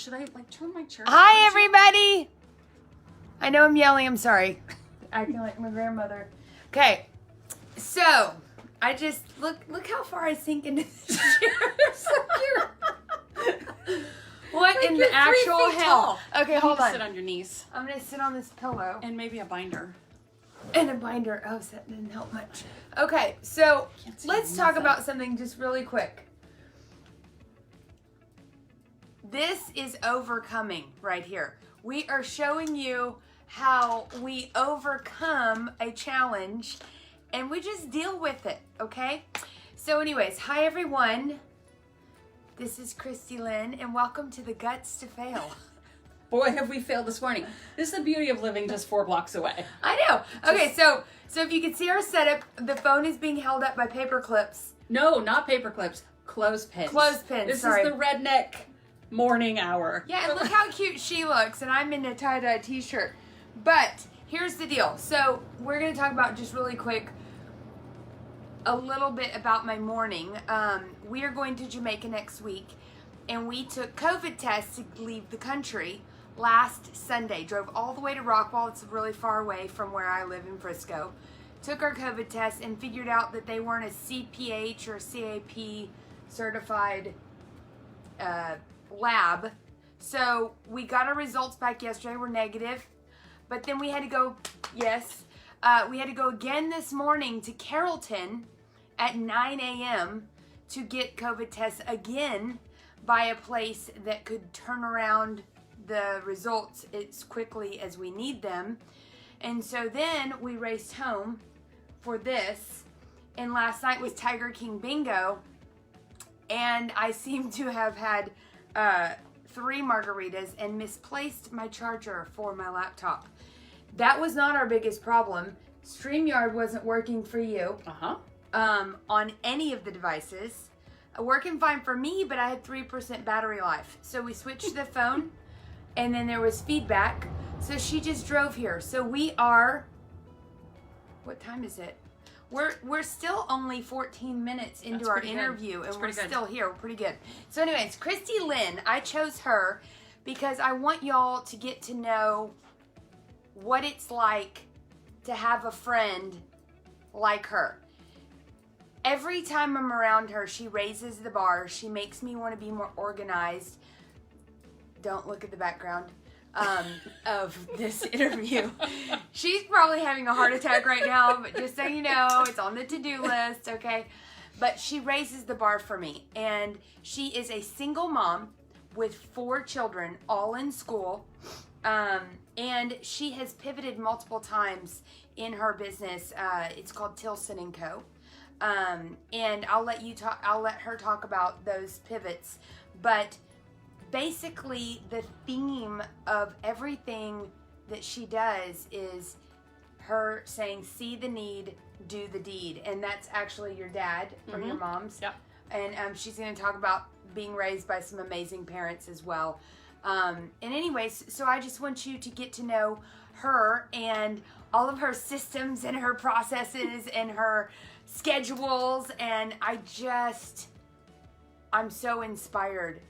should I like turn my chair? Hi, everybody. I know I'm yelling. I'm sorry. Acting like my grandmother. Okay, so I just look how far I sink into this chair. So cute. What Like in you're the actual 3 feet hell? tall. Okay, You hold need to on. sit on your knees I'm gonna sit on this pillow and maybe a binder. and a binder. Oh, so that didn't help much. Okay, so Can't see let's talk nothing. about something just really quick. This is overcoming right here. We are showing you how we overcome a challenge and we just deal with it, okay? So anyways, hi everyone. This is Christi-Lynn and welcome to the Guts to Fail. Boy, have we failed this morning. This is the beauty of living just 4 blocks away. I know. Okay, so if you can see our setup, the phone is being held up by paper clips. No, not paper clips. Clothespins. Clothespins, This sorry. is the redneck morning hour. Yeah, and look how cute she looks, and I'm in a tie-dye t-shirt. But here's the deal. So we're going to talk about just really quick a little bit about my morning. We are going to Jamaica next week, and we took COVID tests to leave the country last Sunday. Drove all the way to Rockwall. It's really far away from where I live in Frisco. Took our COVID test and figured out that they weren't a CPH or CAP certified lab. So we got our results back yesterday. We're negative. But then we had to go, we had to go again this morning to Carrollton at 9 a.m. to get COVID tests again by a place that could turn around the results as quickly as we need them. And so then we raced home for this. And last night was Tiger King Bingo. And I seem to have had 3 margaritas and misplaced my charger for my laptop. That was not our biggest problem. StreamYard wasn't working for you on any of the devices. Working fine for me, but I had 3% battery life. So we switched to the phone and then there was feedback. So she just drove here. So we are, what time is it? We're still only 14 minutes into That's our pretty good. interview and That's we're pretty good. still here. We're pretty good. So anyways, Christi-Lynn, I chose her because I want y'all to get to know what it's like to have a friend like her. Every time I'm around her, she raises the bar. She makes me want to be more organized. Don't look at the background of this interview. She's probably having a heart attack right now, but just so you know, it's on the to-do list, okay? But she raises the bar for me. And she is a single mom with 4 children, all in school. And she has pivoted multiple times in her business. It's called Tilson and Co. And I'll let her talk about those pivots. But basically the theme of everything that she does is her saying, see the need, do the deed. And that's actually your dad or your mom's. Yep. And she's going to talk about being raised by some amazing parents as well. And anyways, so I just want you to get to know her and all of her systems and her processes and her schedules. And I'm so inspired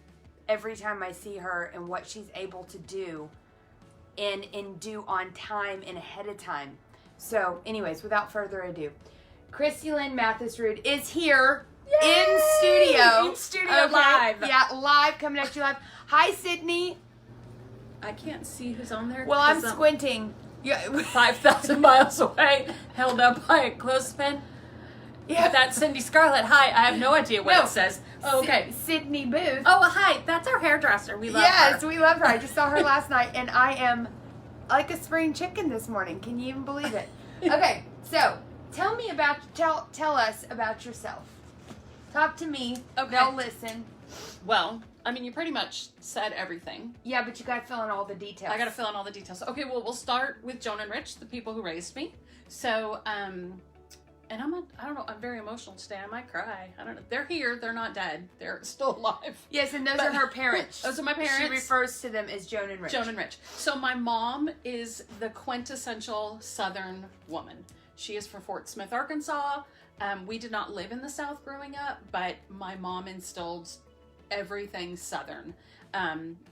every time I see her and what she's able to do and do on time and ahead of time. So anyways, without further ado, Christi-Lynn Mathisrud is here. Yay! In studio. In studio live. Yeah, live, coming at you live. Hi, Sydney. I can't see who's on there. Well, I'm 'cause squinting. Yeah. 5,000 miles away, held up by a clothespin. Yeah. That's Cindy Scarlett. Hi, I have no idea what it says. Oh, okay. Sydney Booth. Oh, well, hi. That's our hairdresser. We love her. Yes, we love her. I just saw her last night, and I am like a spring chicken this morning. Can you even believe it? Okay, so tell us about yourself. Talk to me. Okay. They'll listen. Well, I mean, you pretty much said everything. Yeah, but you got to fill in all the details. I got to fill in all the details. Okay, well, we'll start with Joan and Rich, the people who raised me. So, and I don't know, I'm very emotional today. I might cry. I don't know. They're here. They're not dead. They're still alive. Yes, and those are her parents. Those are my parents. She refers to them as Joan and Rich. Joan and Rich. So my mom is the quintessential Southern woman. She is from Fort Smith, Arkansas. We did not live in the South growing up, but my mom instilled everything Southern.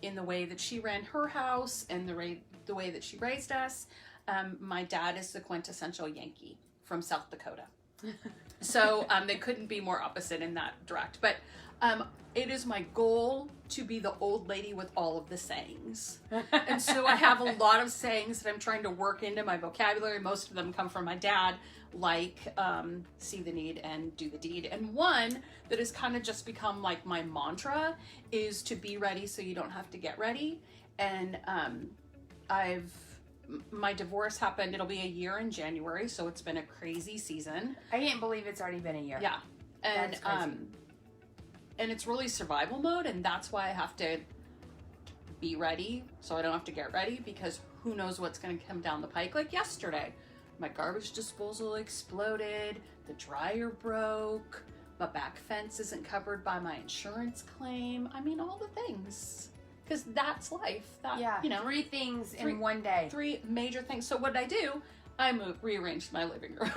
in the way that she ran her house and the way that she raised us. My dad is the quintessential Yankee from South Dakota. So they couldn't be more opposite in that direct. But it is my goal to be the old lady with all of the sayings. And so I have a lot of sayings that I'm trying to work into my vocabulary. Most of them come from my dad, like see the need and do the deed. And one that has kind of just become like my mantra is to be ready so you don't have to get ready. And my divorce happened, it'll be a year in January, so it's been a crazy season. I can't believe it's already been a year. Yeah. And and it's really survival mode, and that's why I have to be ready so I don't have to get ready, because who knows what's going to come down the pike. Like yesterday, my garbage disposal exploded, the dryer broke, my back fence isn't covered by my insurance claim. I mean, all the things. Because that's life. Yeah, you know, 3 things in one day. 3 major things. So what did I do? I rearranged my living room.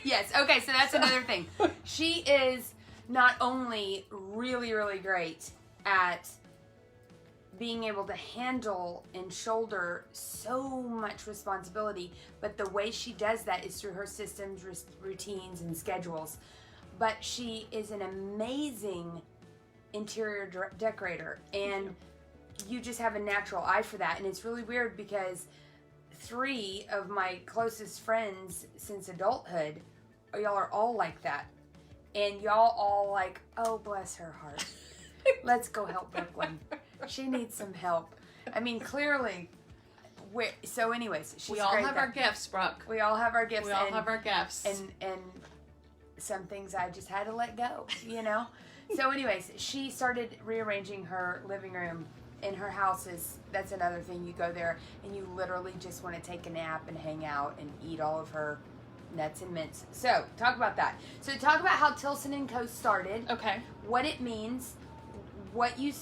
Yes. Okay. So that's another thing. She is not only really, really great at being able to handle and shoulder so much responsibility, but the way she does that is through her systems, routines, and schedules. But she is an amazing interior decorator, and you just have a natural eye for that. And it's really weird because 3 of my closest friends since adulthood, y'all are all like that. And y'all all like, oh, bless her heart. Let's go help Brooklyn. She needs some help. I mean, clearly. So anyways, she's we all great have our gifts, Brooke. We all have our gifts. We all have our gifts. And some things I just had to let go, you know? So anyways, she started rearranging her living room in her house. That's another thing. You go there and you literally just want to take a nap and hang out and eat all of her nuts and mints. So talk about that. So talk about how Tilson and Co started. Okay. What it means, what you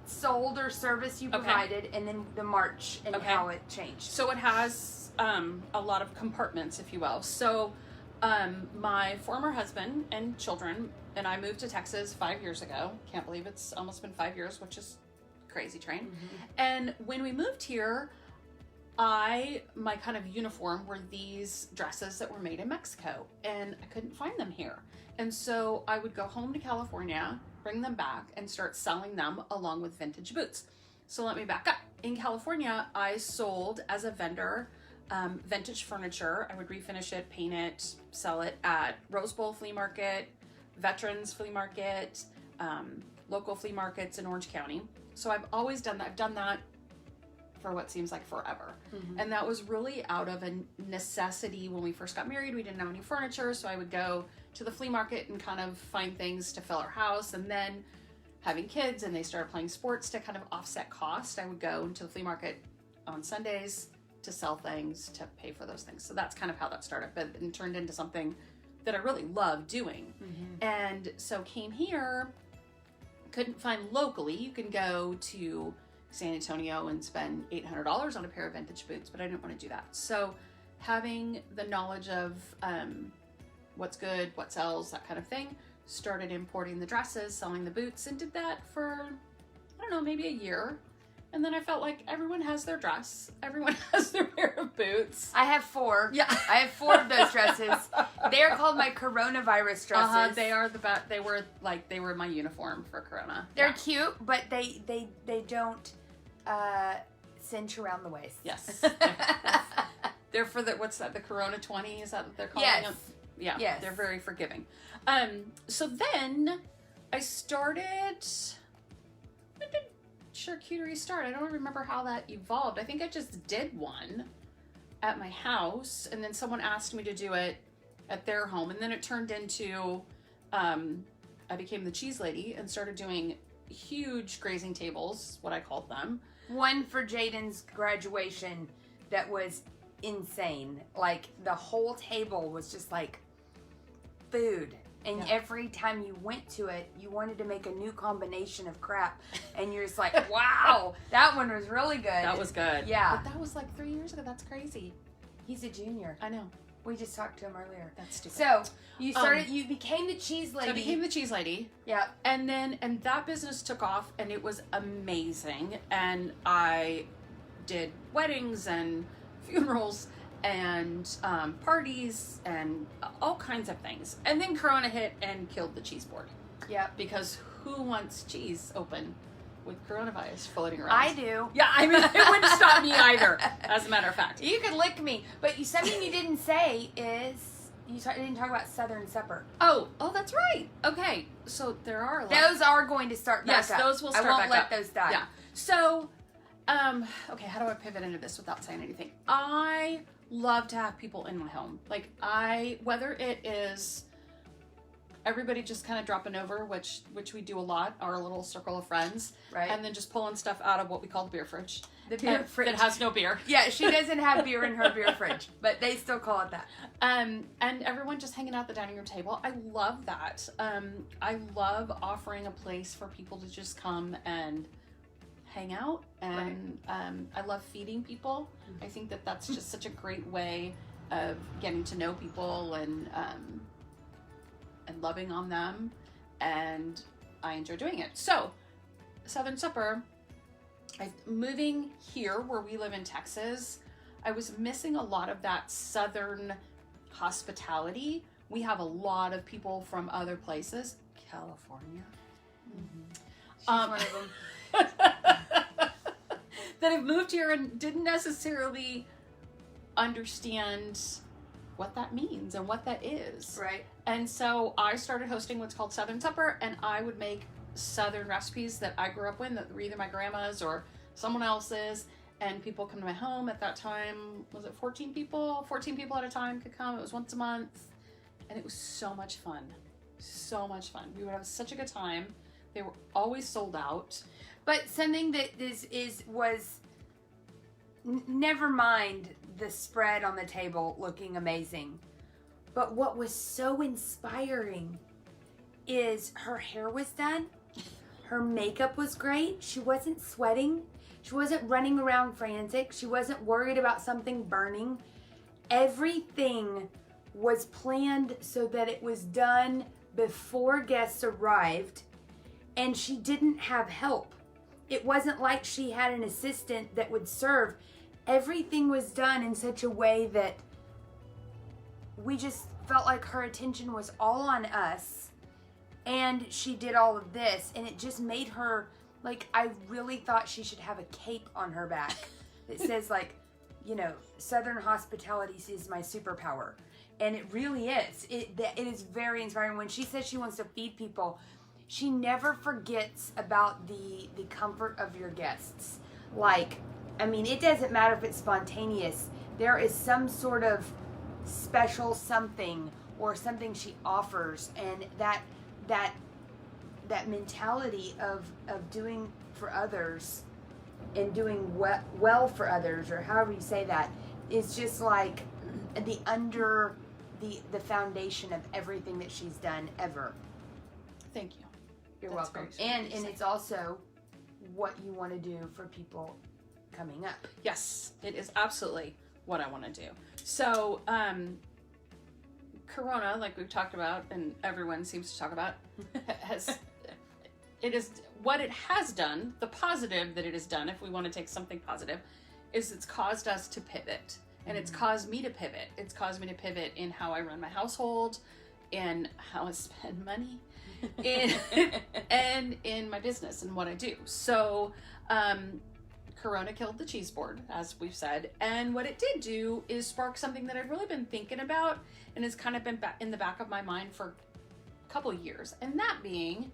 sold or service you provided, and then the march and how it changed. So it has a lot of compartments, if you will. So my former husband and children and I moved to Texas 5 years ago. Can't believe it's almost been 5 years, which is crazy train. Mm-hmm. And when we moved here, my kind of uniform were these dresses that were made in Mexico, and I couldn't find them here. And so I would go home to California, bring them back, and start selling them along with vintage boots. So let me back up. In California, I sold as a vendor vintage furniture. I would refinish it, paint it, sell it at Rose Bowl Flea Market, Veterans Flea Market, local flea markets in Orange County. So I've always done that. I've done that for what seems like forever. Mm-hmm. And that was really out of a necessity. When we first got married, we didn't have any furniture, so I would go to the flea market and kind of find things to fill our house. And then having kids and they started playing sports, to kind of offset cost, I would go into the flea market on Sundays to sell things, to pay for those things. So that's kind of how that started, but it turned into something that I really love doing. Mm-hmm. And so came here, couldn't find locally. You can go to San Antonio and spend $800 on a pair of vintage boots, but I didn't want to do that. So having the knowledge of what's good, what sells, that kind of thing, started importing the dresses, selling the boots, and did that for, I don't know, maybe a year. And then I felt like everyone has their dress. Everyone has their pair of boots. I have 4. Yeah. I have 4 of those dresses. They are called my coronavirus dresses. They are the best. They were my uniform for Corona. They're cute, but they don't cinch around the waist. Yes. They're for the, what's that, the Corona 20? Is that what they're calling them? Yeah. Yes. They're very forgiving. So then I started, when did charcuterie start? I don't remember how that evolved. I think I just did one at my house, and then someone asked me to do it at their home, and then it turned into, I became the cheese lady and started doing huge grazing tables, what I called them. One for Jaden's graduation that was insane. Like, the whole table was just like food. And every time you went to it, you wanted to make a new combination of crap. And you're just like, wow, that one was really good. That was good. Yeah. But that was like 3 years ago. That's crazy. He's a junior. I know. We just talked to him earlier. That's stupid. So you started. You became the cheese lady. So I became the cheese lady. Yeah. And that business took off, and it was amazing. And I did weddings and funerals and parties and all kinds of things. And then Corona hit and killed the cheese board. Yeah. Because who wants cheese open with coronavirus floating around? I do. Yeah, I mean, it wouldn't stop me either, as a matter of fact. You could lick me. But something you didn't say is you didn't talk about Southern Supper. Oh, that's right. Okay, so there are a lot. Those are going to start back up. Yes, those will start I won't back let up. those die. Yeah. So, okay, how do I pivot into this without saying anything? I love to have people in my home. Like, whether it is everybody just kind of dropping over, which we do a lot, our little circle of friends, Right. and then just pulling stuff out of what we call the beer fridge. The beer fridge. That has no beer. Yeah, she doesn't have beer in her beer fridge, but they still call it that. And everyone just hanging out at the dining room table. I love that. I love offering a place for people to just come and hang out, and I love feeding people. I think that's just such a great way of getting to know people and loving on them, and I enjoy doing it. So, Southern Supper, moving here where we live in Texas, I was missing a lot of that Southern hospitality. We have a lot of people from other places, California. She's one of them. That have moved here and didn't necessarily understand what that means and what that is. Right. And so I started hosting what's called Southern Supper, and I would make Southern recipes that I grew up with, that were either my grandma's or someone else's, and people come to my home. At that time, was it 14 people? 14 people at a time could come. It was once a month, and it was so much fun. So much fun. We would have such a good time. They were always sold out. But something that was never mind the spread on the table looking amazing. But what was so inspiring is her hair was done. Her makeup was great. She wasn't sweating. She wasn't running around frantic. She wasn't worried about something burning. Everything was planned so that it was done before guests arrived, and she didn't have help. It wasn't like she had an assistant that would serve. Everything was done in such a way that we just felt like her attention was all on us, and she did all of this, and it just made her, like, I really thought she should have a cape on her back that says, like, you know, Southern hospitality is my superpower. And it really is. It is very inspiring. When she says she wants to feed people, she never forgets about the comfort of your guests. Like, I mean, it doesn't matter if it's spontaneous. There is some sort of special something or something she offers, and that mentality of doing for others and doing well for others, or however you say that, is just like the foundation of everything that she's done ever. Thank you. You're That's welcome. very sweet And it's also what you want to do for people coming up. Yes, it is absolutely what I want to do. So, Corona, like we've talked about, and everyone seems to talk about, what it has done, the positive that it has done, if we want to take something positive, is it's caused us to pivot. And it's caused me to pivot. It's caused me to pivot in how I run my household, in how I spend money, and in my business and what I do. So, Corona killed the cheese board, as we've said. And what it did do is spark something that I've really been thinking about and has kind of been in the back of my mind for a couple of years. And that being,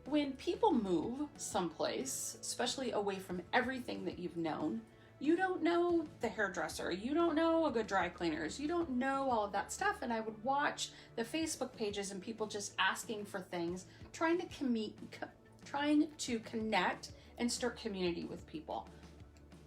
when people move someplace, especially away from everything that you've known, you don't know the hairdresser, you don't know a good dry cleaners, you don't know all of that stuff. And I would watch the Facebook pages and people just asking for things, trying to connect and start community with people.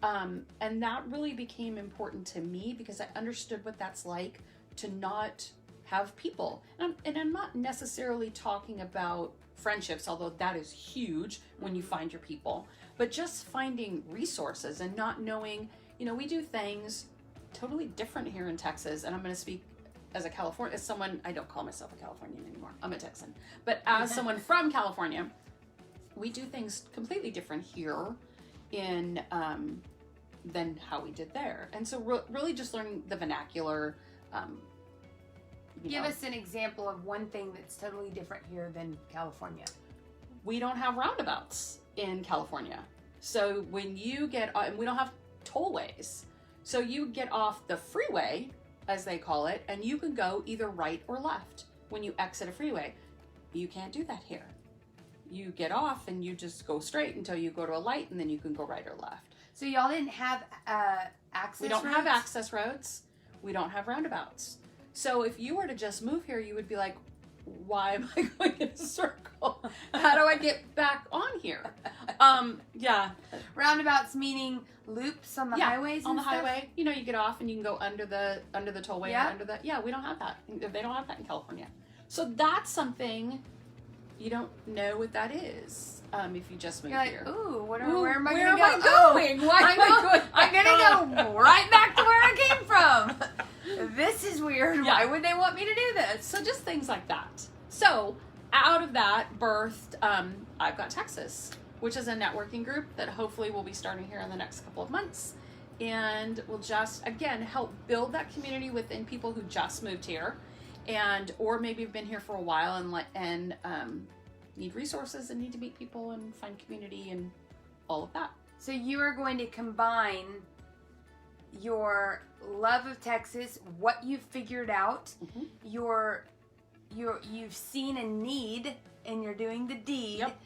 And that really became important to me because I understood what that's like to not have people. And I'm not necessarily talking about friendships, although that is huge when you find your people, but just finding resources and not knowing, we do things totally different here in Texas. And I'm going to speak as someone, I don't call myself a Californian anymore. I'm a Texan. But as someone from California, we do things completely different here than how we did there. And so really just learning the vernacular. Give us an example of one thing that's totally different here than California. We don't have roundabouts in California. So when you get, and we don't have tollways. So you get off the freeway, as they call it, and you can go either right or left when you exit a freeway. You can't do that here. You get off and you just go straight until you go to a light, and then you can go right or left. So y'all didn't have access We don't roads? have access roads. We don't have roundabouts. So if you were to just move here, you would be like, why am I going in a circle? How do I get back on here? Yeah. Roundabouts meaning loops on the highways and on the stuff? highway. You know, you get off and you can go under the tollway Yeah. or under the, we don't have that. They don't have that in California. So that's something you don't know what that is. If you just moved You're like, here. ooh, where Ooh, am I where going to am go? I going? Why am I going? I'm going to go right back to where I came from. This is weird. Yeah. Why would they want me to do this? So just things like that. So out of that birthed, I've Got Texas, which is a networking group that hopefully will be starting here in the next couple of months. And will just, again, help build that community within people who just moved here or maybe have been here for a while and need resources and need to meet people and find community and all of that. So you are going to combine your love of Texas, what you've figured out, you've seen a need and you're doing the deed. Yep.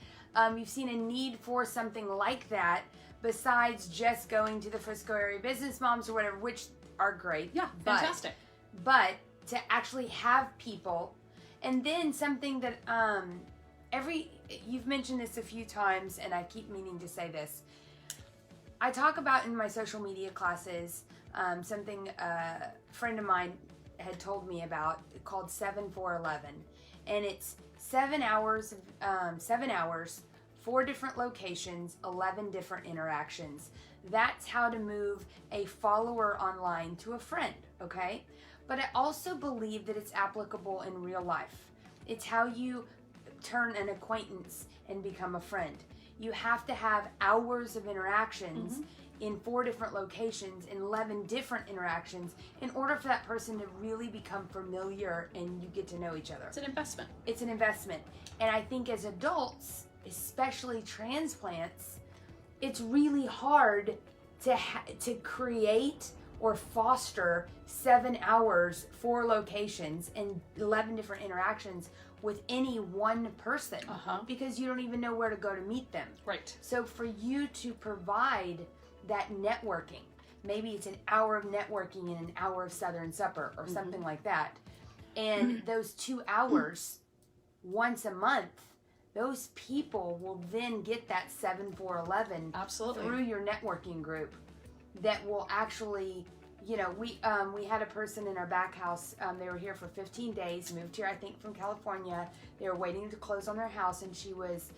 You've seen a need for something like that besides just going to the Frisco area business moms or whatever, which are great. Yeah, fantastic. But to actually have people, and then something that you've mentioned this a few times, and I keep meaning to say this. I talk about in my social media classes something a friend of mine had told me about called 7-4-11, and it's 7 hours, 4 different locations, 11 different interactions. That's how to move a follower online to a friend, okay? But I also believe that it's applicable in real life. It's how you turn an acquaintance and become a friend. You have to have hours of interactions in 4 different locations, in 11 different interactions, in order for that person to really become familiar and you get to know each other. It's an investment. It's an investment. And I think as adults, especially transplants, it's really hard to create or foster 7 hours, 4 locations, and 11 different interactions with any one person because you don't even know where to go to meet them. Right. So for you to provide that networking, maybe it's an hour of networking and an hour of Southern Supper or something like that, and those 2 hours once a month, those people will then get that 7-4-11 Absolutely. through your networking group that will actually, you know, we had a person in our back house, they were here for 15 days, moved here I think from California. They were waiting to close on their house, and she was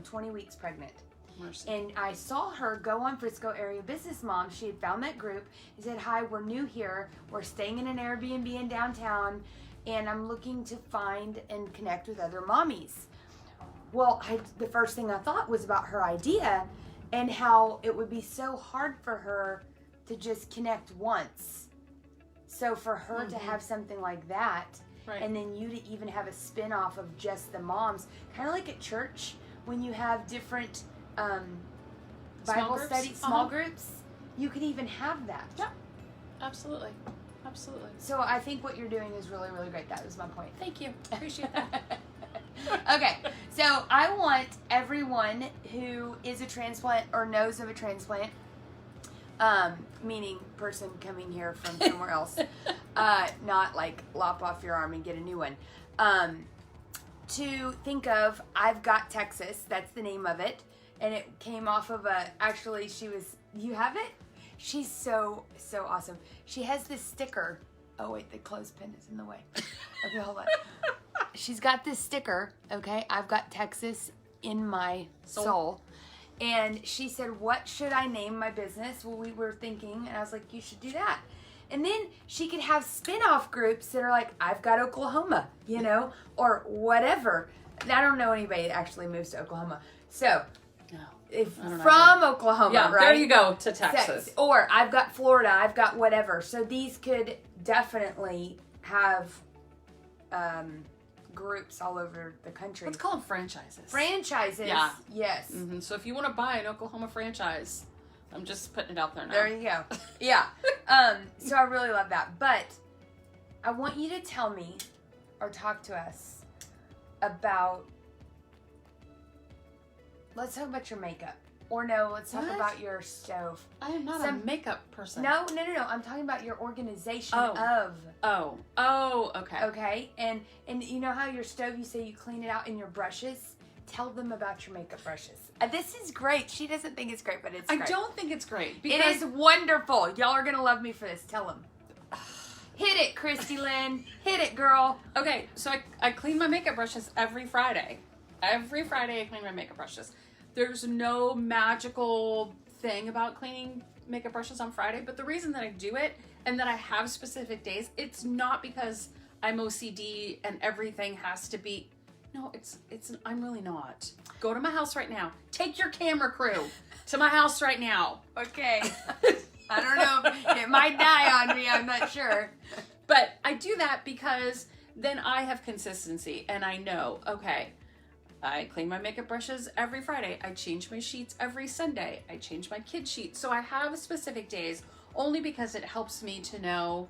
20 weeks pregnant. Mercy. And I saw her go on Frisco Area Business Mom. She had found that group and said, hi, we're new here, we're staying in an Airbnb in downtown, and I'm looking to find and connect with other mommies. Well, the first thing I thought was about her idea and how it would be so hard for her to just connect once. So for her to have something like that, Right. and then you to even have a spin-off of just the moms, kind of like at church when you have different Bible groups? studies, small groups, you could even have that. Yeah, absolutely. Absolutely. So I think what you're doing is really, really great. That was my point. Thank you. Appreciate that. Okay, so I want everyone who is a transplant or knows of a transplant, meaning person coming here from somewhere else, not like lop off your arm and get a new one, to think of I've Got Texas. That's the name of it. And it came off of you have it? She's so awesome. She has this sticker. Oh wait, the clothespin is in the way. Okay, hold on. She's got this sticker, okay? I've got Texas in my soul. And she said, what should I name my business? Well, we were thinking, and I was like, you should do that. And then she could have spin-off groups that are like, I've got Oklahoma, you know, or whatever. I don't know anybody that actually moves to Oklahoma. So, No, if I don't know. from Oklahoma, Yeah, right? there you go, to Texas. Or I've got Florida, I've got whatever. So these could definitely have groups all over the country. Let's call them franchises. Franchises. Yeah. Yes. Mm-hmm. So if you want to buy an Oklahoma franchise, I'm just putting it out there now. There you go. Yeah. So I really love that. But I want you to tell me or talk to us about, let's talk about your makeup. Or no, let's talk What? about your stove. I am not a makeup person. No. I'm talking about your organization Oh. of. Oh, okay. Okay. And you know how your stove, you say you clean it out in your brushes? Tell them about your makeup brushes. This is great. She doesn't think it's great, but it's great. I don't think it's great. It Because is wonderful. Y'all are going to love me for this. Tell them. Hit it, Christi-Lynn. Hit it, girl. Okay, so I clean my makeup brushes every Friday. Every Friday I clean my makeup brushes. There's no magical thing about cleaning makeup brushes on Friday, but the reason that I do it and that I have specific days, it's not because I'm OCD and everything has to be. No, I'm really not. Go to my house right now. Take your camera crew to my house right now. Okay. I don't know. It might die on me. I'm not sure. But I do that because then I have consistency and I know, okay, I clean my makeup brushes every Friday. I change my sheets every Sunday. I change my kid sheets. So I have specific days only because it helps me to know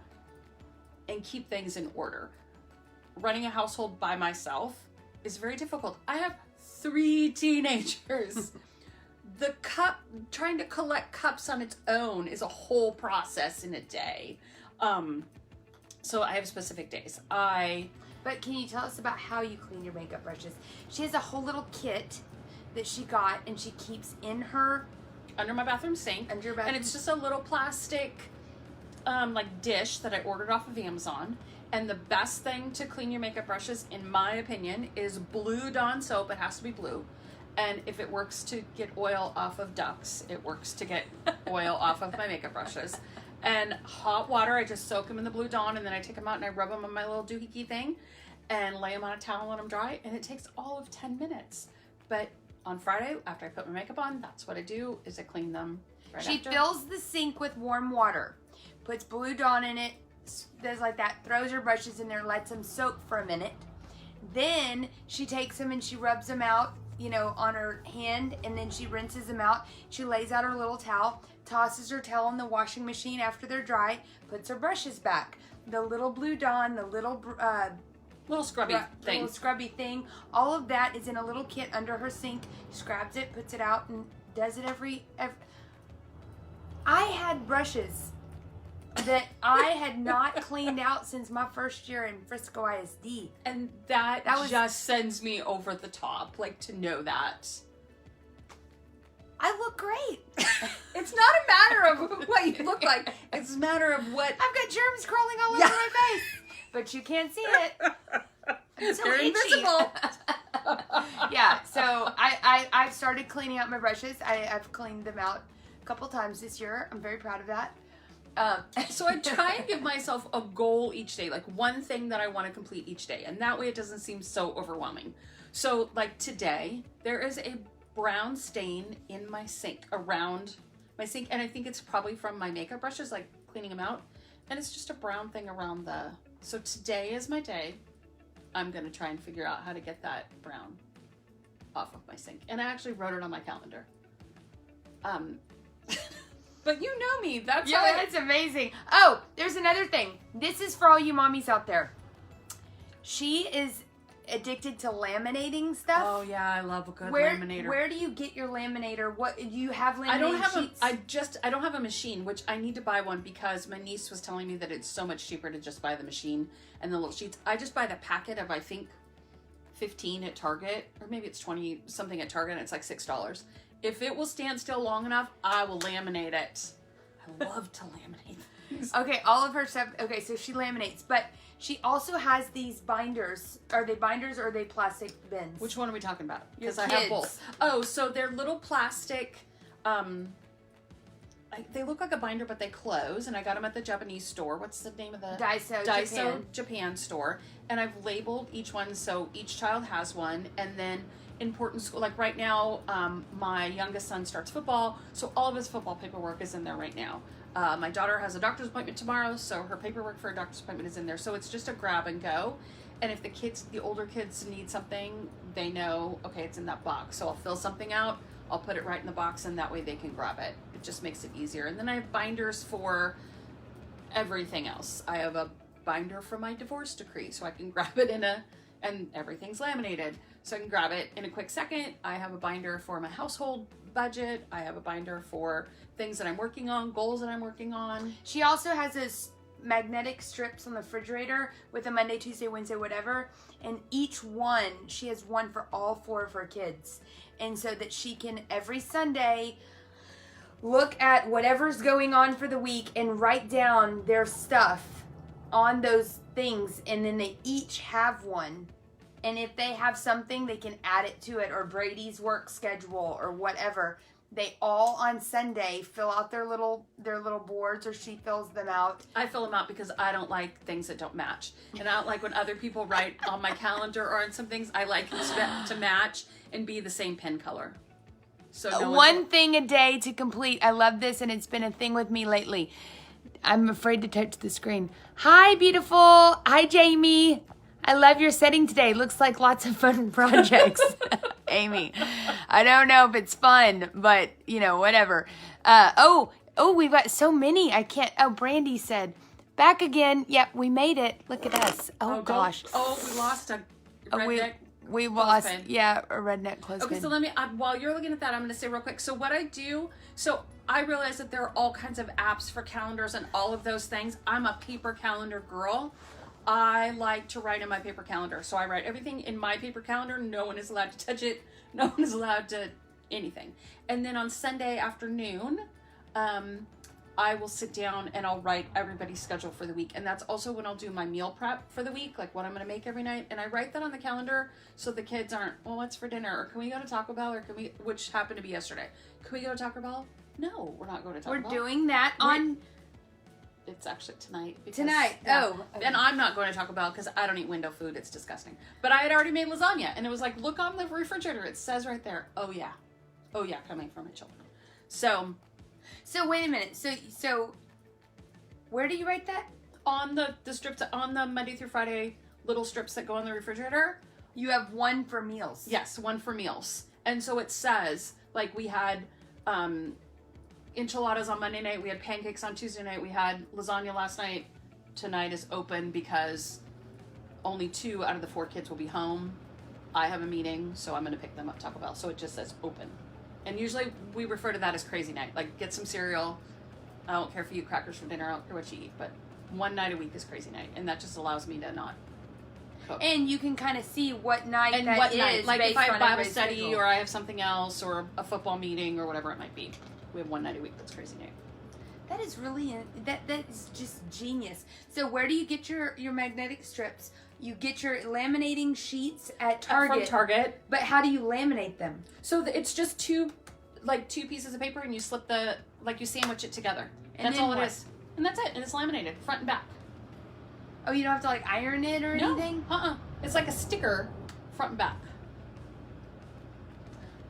and keep things in order. Running a household by myself is very difficult. I have 3 teenagers. Trying to collect cups on its own is a whole process in a day. So I have specific days. But can you tell us about how you clean your makeup brushes? She has a whole little kit that she got and she keeps in her Under my bathroom sink. Under your bathroom. And it's just a little plastic like dish that I ordered off of Amazon. And the best thing to clean your makeup brushes, in my opinion, is Blue Dawn soap. It has to be blue. And if it works to get oil off of ducks, it works to get oil off of my makeup brushes. And hot water, I just soak them in the Blue Dawn, and then I take them out and I rub them on my little doohickey thing and lay them on a towel and let them dry. And it takes all of 10 minutes. But on Friday, after I put my makeup on, that's what I do, is I clean them right She after. fills the sink with warm water, puts Blue Dawn in it, does like that, throws her brushes in there, lets them soak for a minute. Then she takes them and she rubs them out, you know, on her hand, and then she rinses them out. She lays out her little towel, tosses her towel in the washing machine after they're dry, puts her brushes back. The little Blue Dawn, the little little scrubby thing. little scrubby thing, all of that is in a little kit under her sink. She grabs it, puts it out, and does it every I had brushes that I had not cleaned out since my first year in Frisco ISD. And that just sends me over the top, like, to know that. I look great. It's not a matter of what you look like. It's a matter of what... I've got germs crawling all over my face. But you can't see it. I'm so They're itchy. invisible. Yeah, so I've started cleaning out my brushes. I've cleaned them out a couple times this year. I'm very proud of that. So I try and give myself a goal each day, like one thing that I want to complete each day. And that way it doesn't seem so overwhelming. So like today, there is a brown stain in my sink, around my sink. And I think it's probably from my makeup brushes, like cleaning them out. And it's just a brown thing around the... So today is my day. I'm going to try and figure out how to get that brown off of my sink. And I actually wrote it on my calendar. But you know me. That's how that's amazing. Oh, there's another thing. This is for all you mommies out there. She is addicted to laminating stuff. Oh yeah, I love a good laminator. Where do you get your laminator? What do you have? Laminating I don't have sheets? I don't have a machine, which I need to buy one because my niece was telling me that it's so much cheaper to just buy the machine and the little sheets. I just buy the packet of, I think, 15 at Target, or maybe it's 20 something at Target, and it's like $6. If it will stand still long enough, I will laminate it. I love to laminate things. Okay, all of her stuff. Okay, so she laminates, but she also has these binders. Are they binders or are they plastic bins? Which one are we talking about? Your Because I kids. have both. Oh, so they're little plastic, I they look like a binder, but they close, and I got them at the Japanese store. What's the name of the Daiso Japan store? And I've labeled each one so each child has one, and then important school, like right now, my youngest son starts football, so all of his football paperwork is in there right now. My daughter has a doctor's appointment tomorrow, so her paperwork for a doctor's appointment is in there. So it's just a grab and go. And if the older kids need something, they know, okay, it's in that box. So I'll fill something out, I'll put it right in the box, and that way they can grab it. It just makes it easier. And then I have binders for everything else. I have a binder for my divorce decree, so I can grab it and everything's laminated, so I can grab it in a quick second. I have a binder for my household budget. I have a binder for things that I'm working on, goals that I'm working on. She also has this magnetic strips on the refrigerator with a Monday, Tuesday, Wednesday, whatever, and each one, she has one for all 4 of her kids, and so that she can every Sunday look at whatever's going on for the week and write down their stuff on those things, and then they each have one, and if they have something, they can add it to it, or Brady's work schedule or whatever. They all on Sunday fill out their little boards, or she fills them out. I fill them out because I don't like things that don't match. And I don't like when other people write on my calendar or on some things. I like to match and be the same pen color. So one thing a day to complete. I love this, and it's been a thing with me lately. I'm afraid to touch the screen. Hi, beautiful. Hi, Jamie. I love your setting today. Looks like lots of fun projects. Amy, I don't know if it's fun, but whatever. We've got so many. I can't. Oh, Brandy said, back again. Yep, we made it. Look at us. Oh gosh. We lost a redneck. We lost. Yeah, a redneck clothespin. Okay, so let me. While you're looking at that, I'm going to say real quick. So what I do. So I realize that there are all kinds of apps for calendars and all of those things. I'm a paper calendar girl. I like to write in my paper calendar. So I write everything in my paper calendar. No one is allowed to touch it. No one is allowed to anything. And then on Sunday afternoon, I will sit down and I'll write everybody's schedule for the week. And that's also when I'll do my meal prep for the week, like what I'm going to make every night. And I write that on the calendar so the kids aren't, well, what's for dinner? Or can we go to Taco Bell? Or can we, which happened to be yesterday. Can we go to Taco Bell? No, we're not going to Taco Bell. We're doing that on... It's actually tonight. Tonight. Yeah. Oh. Okay. And I'm not going to Taco Bell because I don't eat window food. It's disgusting. But I had already made lasagna. And it was like, look on the refrigerator. It says right there, oh yeah. Oh yeah, coming from my children. So wait a minute. So where do you write that? On the strips, on the Monday through Friday little strips that go on the refrigerator. You have one for meals. Yes, one for meals. And so it says, like we had enchiladas on Monday night, we had pancakes on Tuesday night, we had lasagna last night. Tonight is open because only 2 out of the 4 kids will be home. I have a meeting, so I'm going to pick them up Taco Bell. So it just says open. And usually we refer to that as crazy night. Like, get some cereal. I don't care if you eat crackers for dinner. I don't care what you eat. But one night a week is crazy night. And that just allows me to not cook. And you can kind of see what night and that what is. night. Like if I have Bible study schedule. or I have something else or a football meeting or whatever it might be. We have one night a week that's crazy night. That is really, that is just genius. So where do you get your magnetic strips? You get your laminating sheets at Target. From Target. But how do you laminate them? So it's just two pieces of paper and you slip you sandwich it together. And that's then all it what? is. And that's it. And it's laminated, front and back. Oh, you don't have to like iron it or anything? It's like a sticker, front and back.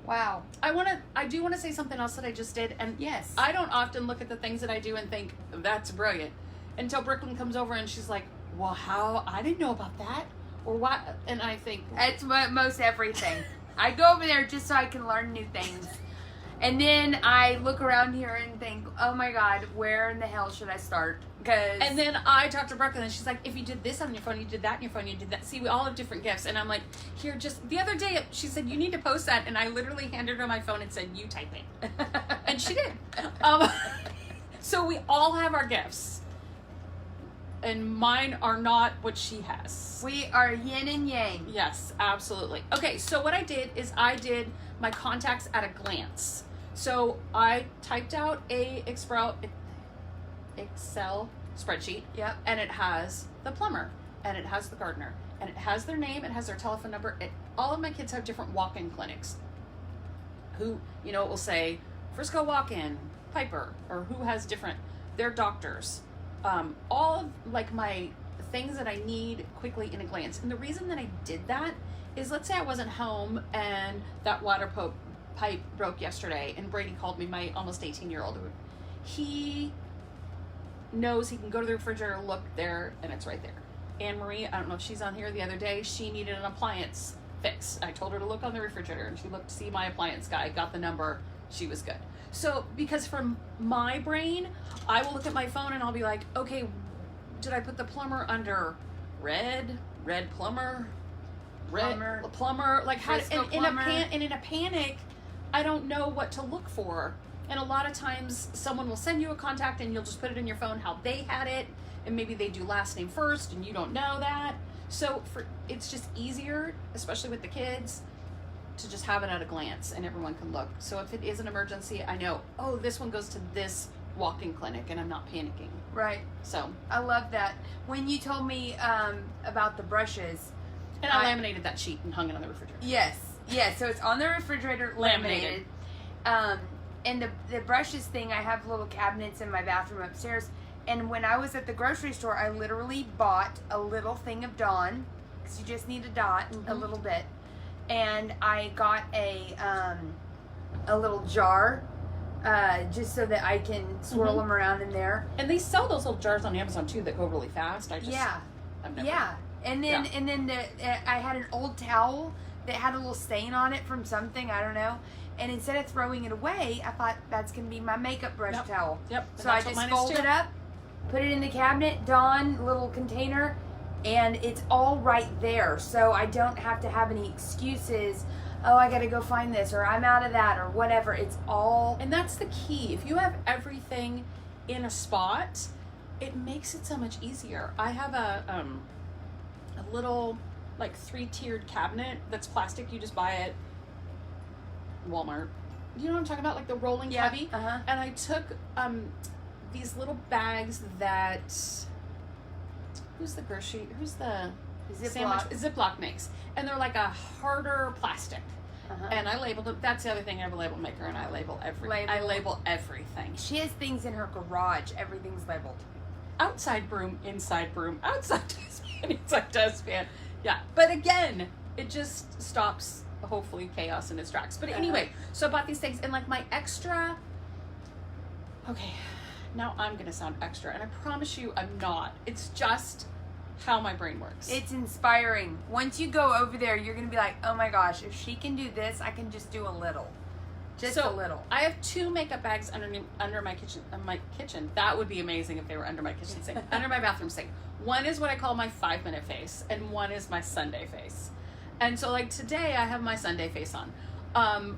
Wow. I do want to say something else that I just did, and yes, I don't often look at the things that I do and think that's brilliant until Brooklyn comes over and she's like, well, how, I didn't know about that, or what, and I think it's most everything. I go over there just so I can learn new things, and then I look around here and think, oh my God, where in the hell should I start? And then I talked to Brooklyn and she's like, if you did this on your phone, you did that on your phone, you did that. See, we all have different gifts. And I'm like, here, just the other day, she said, you need to post that. And I literally handed her my phone and said, you type it. And she did. So we all have our gifts. And mine are not what she has. We are yin and yang. Yes, absolutely. Okay, so what I did is I did my contacts at a glance. So I typed out a Excel spreadsheet. Yep. And it has the plumber and it has the gardener and it has their name, it has their telephone number. All of my kids have different walk-in clinics. Who, it will say Frisco walk-in, Piper or who has different, their doctors, all of like my things that I need quickly in a glance. And the reason that I did that is, let's say I wasn't home and that water pipe broke yesterday and Brady called me, my almost 18-year-old. He knows he can go to the refrigerator, look there, and it's right there. Anne-Marie, I don't know if she's on here, the other day, she needed an appliance fix. I told her to look on the refrigerator and she looked to see my appliance guy, got the number, she was good. So, because from my brain, I will look at my phone and I'll be like, okay, did I put the plumber under red plumber, plumber, like how, and in a panic, I don't know what to look for. And a lot of times someone will send you a contact and you'll just put it in your phone how they had it, and maybe they do last name first and you don't know that. So it's just easier, especially with the kids, to just have it at a glance and everyone can look. So if it is an emergency, I know, oh, this one goes to this walk-in clinic and I'm not panicking. Right. So I love that. When you told me about the brushes. And I laminated that sheet and hung it on the refrigerator. Yes. Yeah, so it's on the refrigerator laminated. And the brushes thing, I have little cabinets in my bathroom upstairs. And when I was at the grocery store, I literally bought a little thing of Dawn, because you just need a dot, a little bit. And I got a little jar, just so that I can swirl them around in there. And they sell those little jars on Amazon too that go really fast. I've never. Yeah. And then I had an old towel that had a little stain on it from something, I don't know. And instead of throwing it away, I thought that's going to be my makeup brush towel. Yep. So I just fold it up, put it in the cabinet, Dawn, little container, and it's all right there. So I don't have to have any excuses. Oh, I got to go find this, or I'm out of that, or whatever. It's all... And that's the key. If you have everything in a spot, it makes it so much easier. I have a little, like, 3-tiered cabinet that's plastic. You just buy it Walmart. You know what I'm talking about? Like the rolling cubby. And I took these little bags that who's the Ziploc makes, and they're like a harder plastic. And I labeled it. That's the other thing. I have a label maker, and I label everything. She has things in her garage. Everything's labeled. Outside broom, inside broom, outside dustpan, inside dustpan. Yeah, but again, it just stops, hopefully, chaos in its tracks. But anyway, so I bought these things, and like my extra, okay, now I'm gonna sound extra, and I promise you I'm not. It's just how my brain works. It's inspiring. Once you go over there, you're gonna be like, oh my gosh, if she can do this, I can just do a little. Just a little. I have 2 makeup bags under my kitchen. That would be amazing if they were under my kitchen sink, under my bathroom sink. One is what I call my 5-minute face, and one is my Sunday face. And so, like, today I have my Sunday face on,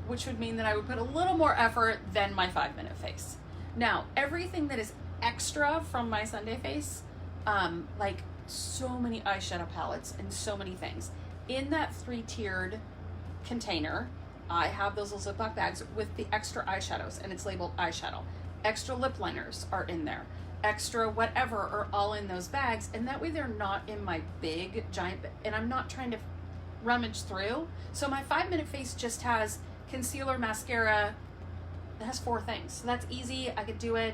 which would mean that I would put a little more effort than my 5-minute face. Now, everything that is extra from my Sunday face, like so many eyeshadow palettes and so many things, in that 3-tiered container, I have those little Ziploc bags with the extra eyeshadows, and it's labeled eyeshadow. Extra lip liners are in there. Extra whatever are all in those bags, and that way they're not in my big, giant, and I'm not trying to rummage through. So my 5-minute face just has concealer, mascara. It has 4 things. So that's easy. I could do it,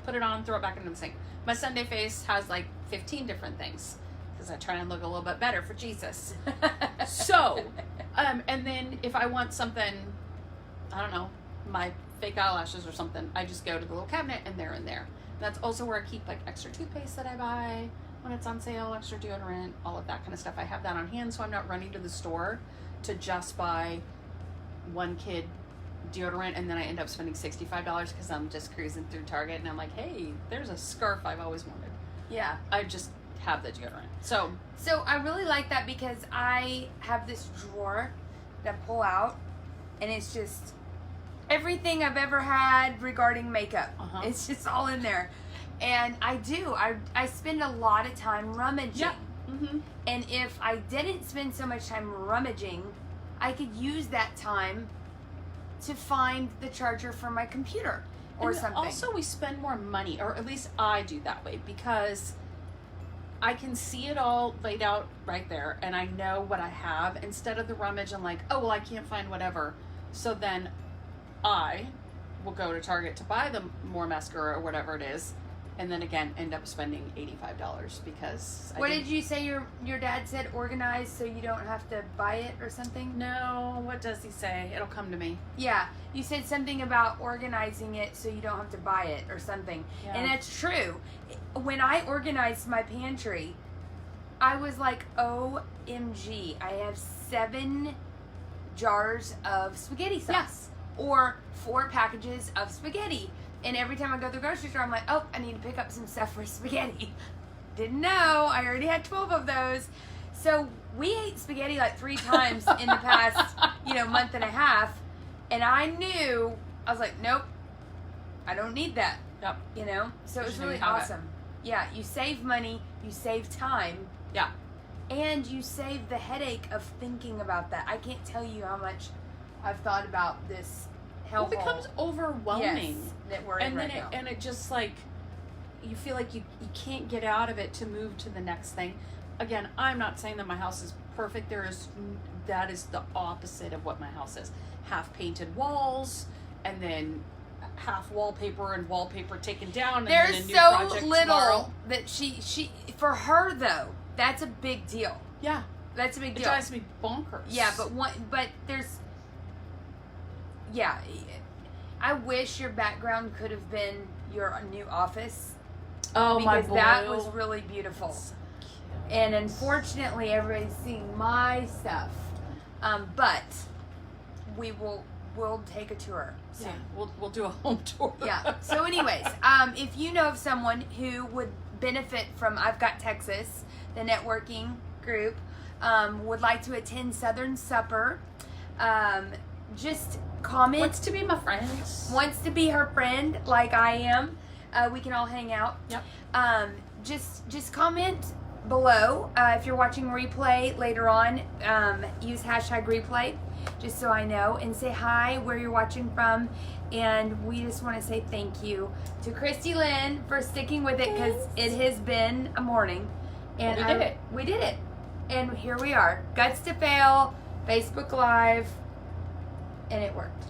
put it on, throw it back into the sink. My Sunday face has like 15 different things because I try and look a little bit better for Jesus. So, and then if I want something, I don't know, my fake eyelashes or something, I just go to the little cabinet and they're in there. That's also where I keep like extra toothpaste that I buy when it's on sale, extra deodorant, all of that kind of stuff. I have that on hand, so I'm not running to the store to just buy one kid deodorant and then I end up spending $65 because I'm just cruising through Target and I'm like, hey, there's a scarf I've always wanted. Yeah. I just have the deodorant. So I really like that because I have this drawer that I pull out and it's just everything I've ever had regarding makeup. It's just all in there. And I spend a lot of time rummaging. Yeah. And if I didn't spend so much time rummaging, I could use that time to find the charger for my computer or and something. Also, we spend more money, or at least I do that way, because I can see it all laid out right there and I know what I have. Instead of the rummage, I'm like, oh, well, I can't find whatever. So then I will go to Target to buy the more mascara or whatever it is, and then again end up spending $85 because. What did you say your dad said? Organize so you don't have to buy it or something? No, what does he say? It'll come to me. Yeah, you said something about organizing it so you don't have to buy it or something, and that's true. When I organized my pantry, I was like, OMG, I have 7 jars of spaghetti sauce. Yes. Or 4 packages of spaghetti. And every time I go to the grocery store, I'm like, oh, I need to pick up some stuff for spaghetti. Didn't know. I already had 12 of those. So we ate spaghetti like 3 times in the past, month and a half. And I knew, I was like, nope, I don't need that. Yep. So it was really awesome. Yeah, you save money, you save time. Yeah. And you save the headache of thinking about that. I can't tell you how much I've thought about this hellhole. It becomes overwhelming. Yes, that we're in right now. And it just like, you feel like you can't get out of it to move to the next thing. Again, I'm not saying that my house is perfect. That is the opposite of what my house is. Half painted walls, and then half wallpaper and wallpaper taken down. And There's then a new so project little tomorrow. that she for her though. That's a big deal. Yeah, that's a big deal. It drives me bonkers. Yeah, but there's. Yeah, I wish your background could have been your new office. Oh, my because that was really beautiful. So cute. And unfortunately, everybody's seeing my stuff. But we'll take a tour soon. Yeah, we'll do a home tour. Yeah. So, anyways, if you know of someone who would benefit from I've Got Texas, the networking group, would like to attend Southern Supper, just comment. Wants to be my friend. Wants to be her friend, like I am. We can all hang out. Yep. Just comment below. If you're watching replay later on, use #replay, just so I know, and say hi, where you're watching from. And we just want to say thank you to Christi-Lynn for sticking with it, because it has been a morning. And we did it. We did it. And here we are. Guts to Fail, Facebook Live. And it worked.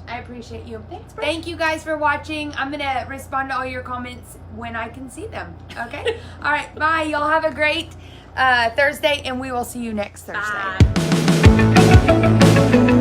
I appreciate you. Thanks, Thank you guys for watching. I'm going to respond to all your comments when I can see them. Okay? All right. Bye. Y'all have a great Thursday, and we will see you next Thursday. Bye.